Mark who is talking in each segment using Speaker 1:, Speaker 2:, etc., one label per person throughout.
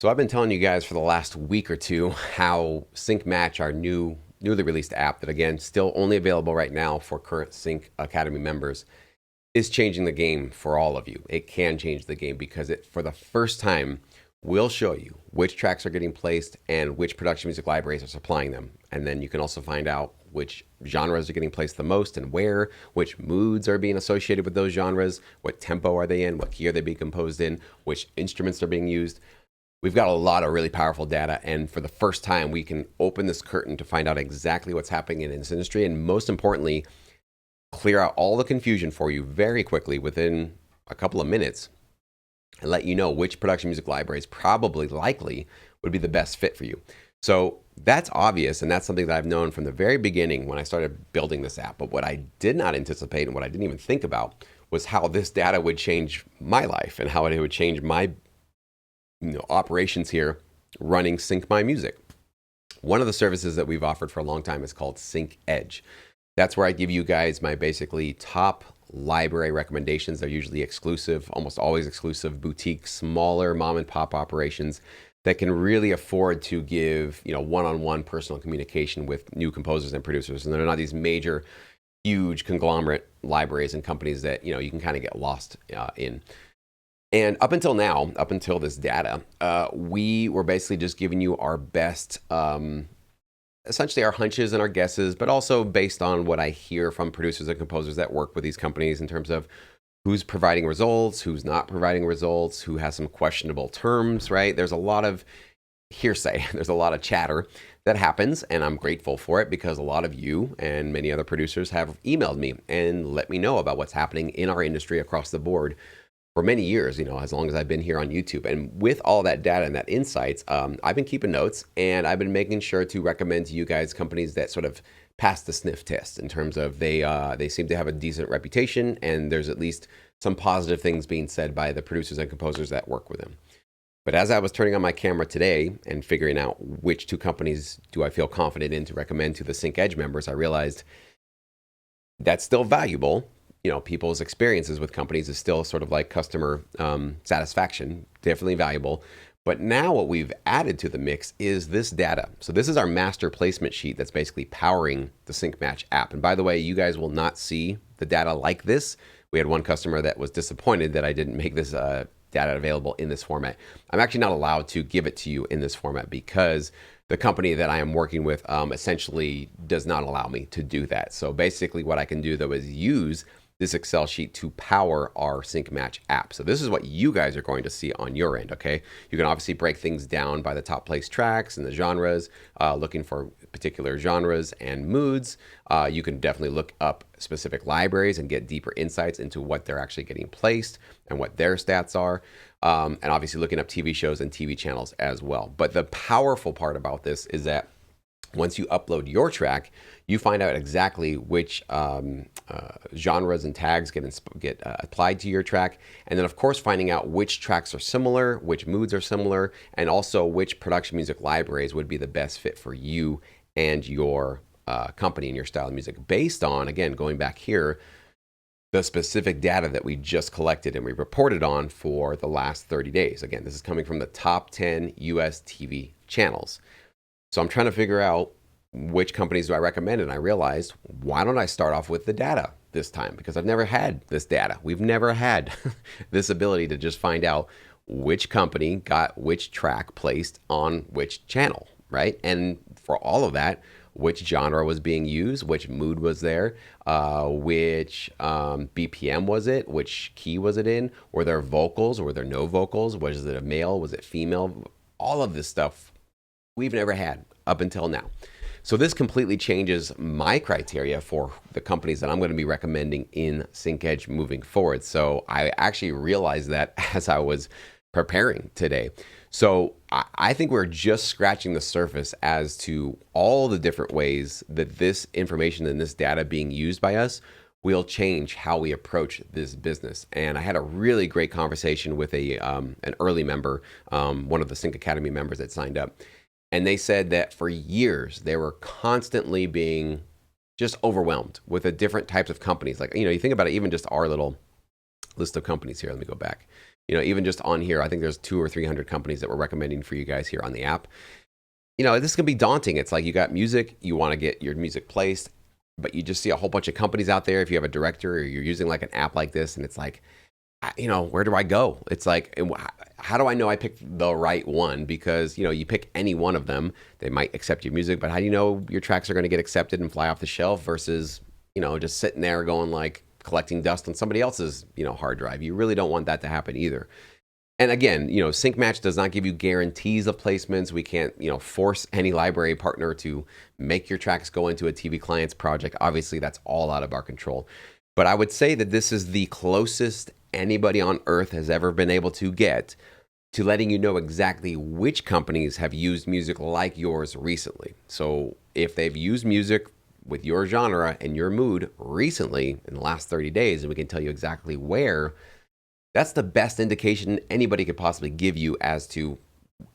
Speaker 1: So I've been telling you guys for the last week or two how Sync Match, our newly released app that again still only available right now for current Sync Academy members, is changing the game for all of you. It can change the game because it for the first time will show you which tracks are getting placed and which production music libraries are supplying them. And then you can also find out which genres are getting placed the most and where, which moods are being associated with those genres, what tempo are they in, what key are they being composed in, which instruments are being used. We've got a lot of really powerful data, and for the first time, we can open this curtain to find out exactly what's happening in this industry, and most importantly, clear out all the confusion for you very quickly within a couple of minutes and let you know which production music libraries probably likely would be the best fit for you. So that's obvious, and that's something that I've known from the very beginning when I started building this app. But what I did not anticipate and what I didn't even think about was how this data would change my life and how it would change my operations here running Sync My Music. One of the services that we've offered for a long time is called Sync Edge. That's where I give you guys my basically top library recommendations. They're usually exclusive, almost always exclusive, boutique, smaller mom and pop operations that can really afford to give one-on-one personal communication with new composers and producers. And they're not these major, huge conglomerate libraries and companies that you can kind of get lost in. And up until now, up until this data, we were basically just giving you our best, essentially our hunches and our guesses, but also based on what I hear from producers and composers that work with these companies in terms of who's providing results, who's not providing results, who has some questionable terms, right? There's a lot of hearsay. There's a lot of chatter that happens, and I'm grateful for it because a lot of you and many other producers have emailed me and let me know about what's happening in our industry across the board for many years, as long as I've been here on YouTube. And with all that data and that insights, I've been keeping notes, and I've been making sure to recommend to you guys companies that sort of pass the sniff test in terms of they seem to have a decent reputation, and there's at least some positive things being said by the producers and composers that work with them. But as I was turning on my camera today and figuring out which two companies do I feel confident in to recommend to the Sync Edge members, I realized that's still valuable. People's experiences with companies is still sort of like customer satisfaction, definitely valuable. But now what we've added to the mix is this data. So this is our master placement sheet that's basically powering the Sync Match app. And by the way, you guys will not see the data like this. We had one customer that was disappointed that I didn't make this data available in this format. I'm actually not allowed to give it to you in this format because the company that I am working with essentially does not allow me to do that. So basically what I can do though is use this Excel sheet to power our Sync Match app. So this is what you guys are going to see on your end, okay? You can obviously break things down by the top place tracks and the genres, looking for particular genres and moods. You can definitely look up specific libraries and get deeper insights into what they're actually getting placed and what their stats are. And obviously looking up TV shows and TV channels as well. But the powerful part about this is that once you upload your track, you find out exactly which genres and tags get applied to your track. And then, of course, finding out which tracks are similar, which moods are similar, and also which production music libraries would be the best fit for you and your company and your style of music based on, again, going back here, the specific data that we just collected and we reported on for the last 30 days. Again, this is coming from the top 10 US TV channels. So I'm trying to figure out which companies do I recommend, and I realized, why don't I start off with the data this time? Because I've never had this data. We've never had this ability to just find out which company got which track placed on which channel, right? And for all of that, which genre was being used, which mood was there, which BPM was it, which key was it in, were there vocals or were there no vocals, was it a male, was it female, all of this stuff we've never had up until now. So this completely changes my criteria for the companies that I'm going to be recommending in Sync Edge moving forward. So I actually realized that as I was preparing today. So I think we're just scratching the surface as to all the different ways that this information and this data being used by us will change how we approach this business. And I had a really great conversation with an early member, one of the Sync Academy members that signed up. And they said that for years, they were constantly being just overwhelmed with the different types of companies. Like, you think about it, even just our little list of companies here. Let me go back. Even just on here, I think there's 200 or 300 companies that we're recommending for you guys here on the app. This can be daunting. It's like you got music, you want to get your music placed, but you just see a whole bunch of companies out there. If you have a director or you're using like an app like this, and it's like, where do I go? It's like, how do I know I picked the right one? Because, you pick any one of them, they might accept your music, but how do you know your tracks are going to get accepted and fly off the shelf versus, just sitting there going like collecting dust on somebody else's, hard drive? You really don't want that to happen either. And again, Sync Match does not give you guarantees of placements. We can't, force any library partner to make your tracks go into a TV client's project. Obviously, that's all out of our control. But I would say that this is the closest anybody on earth has ever been able to get to letting you know exactly which companies have used music like yours recently. So if they've used music with your genre and your mood recently in the last 30 days, and we can tell you exactly where, that's the best indication anybody could possibly give you as to,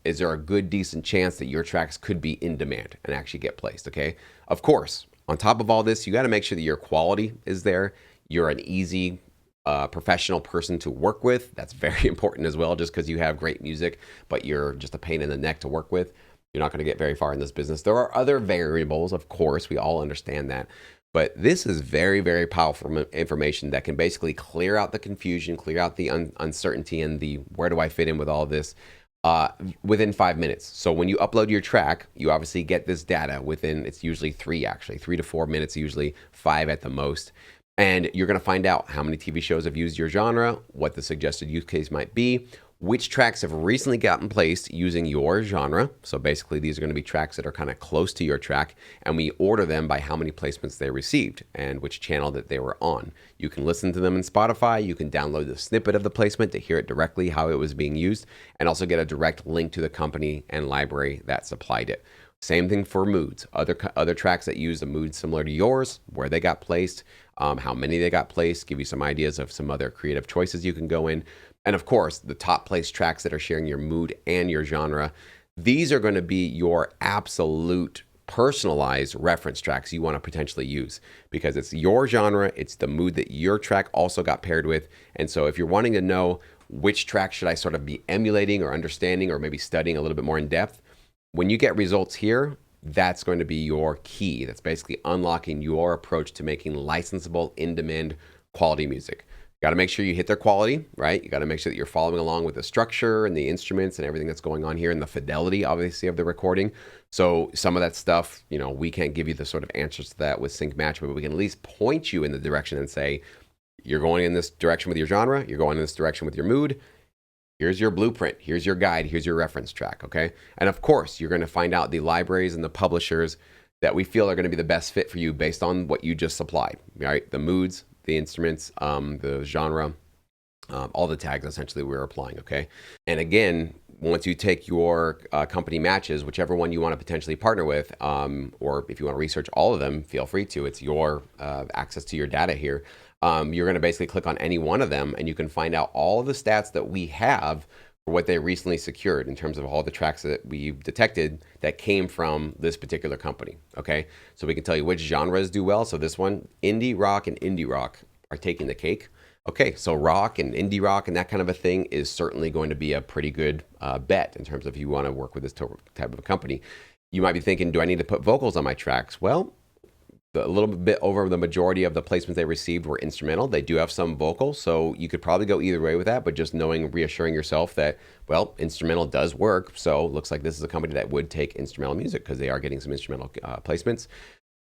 Speaker 1: is there a good, decent chance that your tracks could be in demand and actually get placed, okay? Of course, on top of all this, you got to make sure that your quality is there. You're an easy, professional person to work with. That's very important as well. Just because you have great music, but you're just a pain in the neck to work with, you're not going to get very far in this business. There are other variables, of course. We all understand that. But this is very, very powerful information that can basically clear out the confusion, clear out the uncertainty, and the where do I fit in with all this within 5 minutes. So when you upload your track, you obviously get this data within, it's usually 3 to 4 minutes, usually 5 at the most. And you're going to find out how many TV shows have used your genre, what the suggested use case might be, which tracks have recently gotten placed using your genre. So basically, these are going to be tracks that are kind of close to your track, and we order them by how many placements they received and which channel that they were on. You can listen to them in Spotify. You can download the snippet of the placement to hear it directly, how it was being used, and also get a direct link to the company and library that supplied it. Same thing for moods. Other tracks that use a mood similar to yours, where they got placed, how many they got placed, give you some ideas of some other creative choices you can go in. And of course, the top place tracks that are sharing your mood and your genre, these are going to be your absolute personalized reference tracks you want to potentially use because it's your genre, it's the mood that your track also got paired with. And so if you're wanting to know which track should I sort of be emulating or understanding or maybe studying a little bit more in depth, when you get results here, that's going to be your key. That's basically unlocking your approach to making licensable, in-demand quality music. You got to make sure you hit their quality, right? You got to make sure that you're following along with the structure and the instruments and everything that's going on here and the fidelity, obviously, of the recording. So some of that stuff, we can't give you the sort of answers to that with Sync Match, but we can at least point you in the direction and say, you're going in this direction with your genre, you're going in this direction with your mood. Here's your blueprint, here's your guide, here's your reference track, okay? And of course, you're going to find out the libraries and the publishers that we feel are going to be the best fit for you based on what you just supplied, right? The moods, the instruments, the genre, all the tags essentially we're applying, okay? And again, once you take your company matches, whichever one you want to potentially partner with, or if you want to research all of them, feel free to. It's your access to your data here. You're going to basically click on any one of them and you can find out all of the stats that we have for what they recently secured in terms of all the tracks that we've detected that came from this particular company, okay? So we can tell you which genres do well. So this one, indie rock and indie rock are taking the cake. Okay, so rock and indie rock and that kind of a thing is certainly going to be a pretty good bet in terms of if you want to work with this type of a company. You might be thinking, do I need to put vocals on my tracks? Well, a little bit over the majority of the placements they received were instrumental. They do have some vocal, so you could probably go either way with that, but just reassuring yourself that, well, instrumental does work. So it looks like this is a company that would take instrumental music because they are getting some instrumental placements.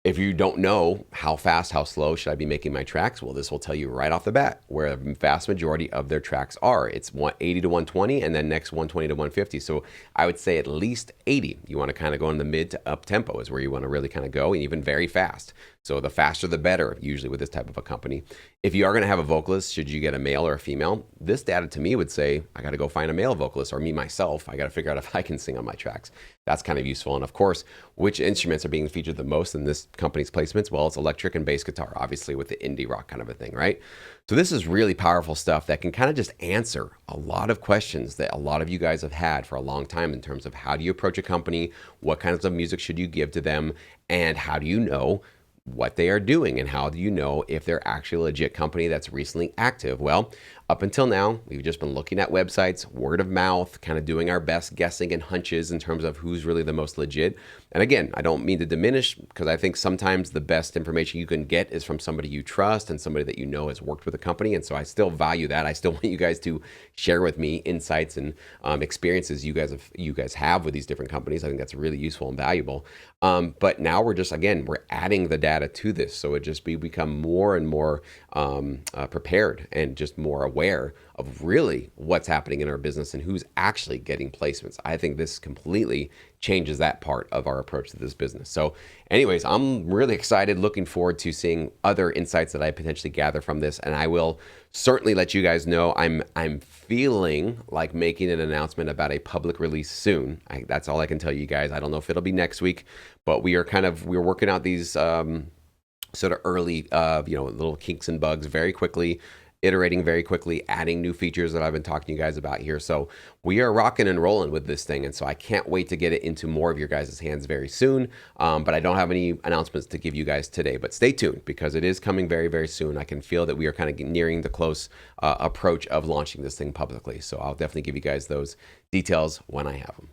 Speaker 1: If you don't know how fast, how slow should I be making my tracks, well, this will tell you right off the bat where the vast majority of their tracks are. It's 80 to 120 and then next 120 to 150. So I would say at least 80. You want to kind of go in the mid to up tempo is where you want to really kind of go, and even very fast. So the faster the better, usually with this type of a company. If you are going to have a vocalist, should you get a male or a female? This data to me would say, I got to go find a male vocalist, or me myself, I got to figure out if I can sing on my tracks. That's kind of useful. And of course, which instruments are being featured the most in this company's placements? Well, it's electric and bass guitar, obviously with the indie rock kind of a thing, right? So this is really powerful stuff that can kind of just answer a lot of questions that a lot of you guys have had for a long time in terms of how do you approach a company, what kinds of music should you give to them, and how do you know what they are doing, and how do you know if they're actually a legit company that's recently active? Well, Up until now, we've just been looking at websites, word of mouth, kind of doing our best guessing and hunches in terms of who's really the most legit. And again, I don't mean to diminish, because I think sometimes the best information you can get is from somebody you trust and somebody that you know has worked with a company. And so I still value that. I still want you guys to share with me insights and experiences you guys have with these different companies. I think that's really useful and valuable. But now we're adding the data to this, so we become more and more prepared and just more aware of really what's happening in our business and who's actually getting placements. I think this completely changes that part of our approach to this business. So anyways, I'm really excited, looking forward to seeing other insights that I potentially gather from this, and I will certainly let you guys know. I'm feeling like making an announcement about a public release soon. That's all I can tell you guys. I don't know if it'll be next week, but we're working out these sort of early little kinks and bugs very quickly, iterating very quickly, adding new features that I've been talking to you guys about here. So we are rocking and rolling with this thing, and so I can't wait to get it into more of your guys' hands very soon. But I don't have any announcements to give you guys today, but stay tuned, because it is coming very, very soon. I can feel that we are kind of nearing the close approach of launching this thing publicly. So I'll definitely give you guys those details when I have them.